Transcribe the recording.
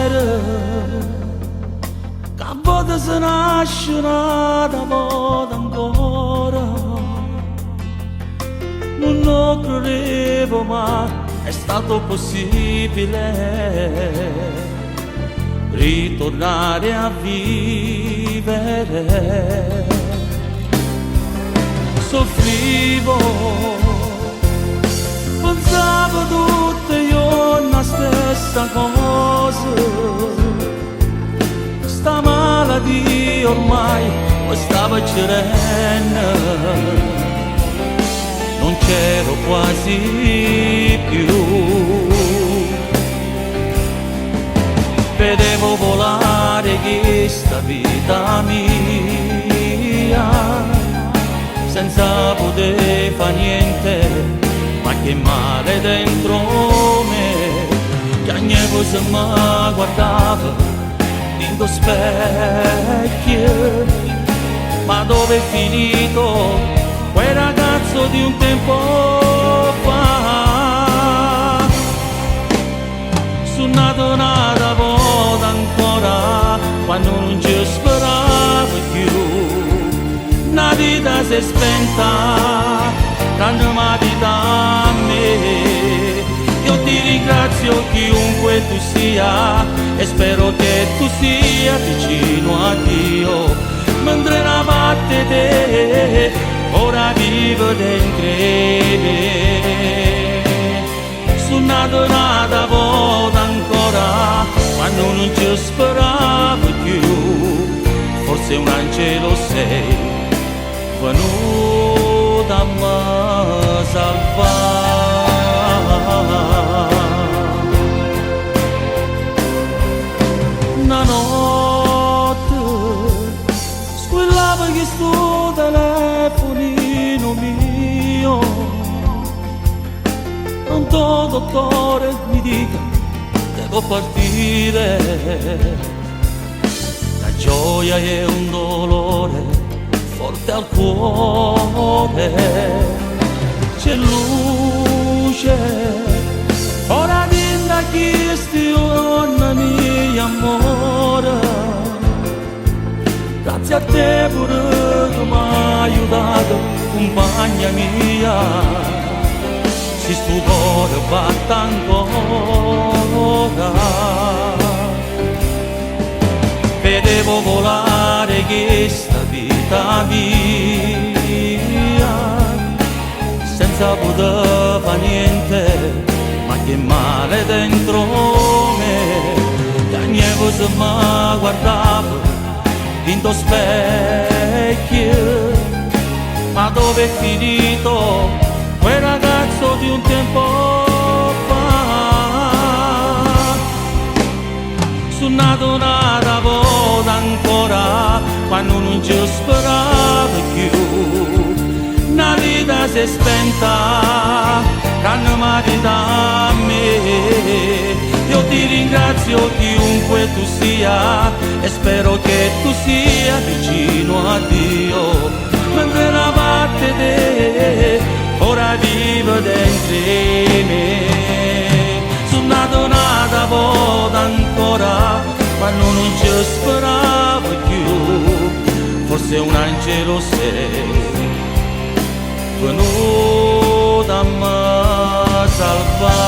primavera, che a volte si nasce una volta ancora. Non lo credevo, ma è stato possibile ritornare a vivere. Soffrivo, pensavo tutte io la stessa cosa. Sta malattia ormai mi stava cerendo, non c'ero quasi più. Vedevo volare questa vita mia senza poter fare niente, ma che male dentro me, che agnevo se mi guardava in lo specchio. Ma dove è finito quel ragazzo di un tempo fa? Sono nato una volta ancora, quando non ci speravo più. Una vita si è spenta, tranne una vita a me. Io ti ringrazio chiunque tu sia e spero che tu sia vicino a Dio. Mentre la parte te ora vivo dentro me. Sono nato una volta ancora, quando non ci speravo più. Forse un angelo sei venuto a me salvare. Una notte squillava questo telefonino mio. Pronto dottore, mi dica, devo partire. La gioia è un dolore forte al cuore. C'è luce, ora vinda questione mia amore. Grazie a te pure che mi hai aiutato, compagna mia. Si sto cuore batte ancora. Vedevo volare questa vita mia senza poter fare niente, ma che male dentro me, che agnevo se mi guardavo in lo specchio. Ma dove è finito quel ragazzo di un tempo fa? Sono nato una volta ancora, quando non ci speravo più. Una vita si è spenta, tranne una vita a me. Io ti ringrazio chiunque tu sia e spero che tu sia vicino a Dio. Mentre la parte te ora vivo dentro me. Sono nato una volta ancora, quando non ci speravo più. Forse un angelo sei venuto a me salvare.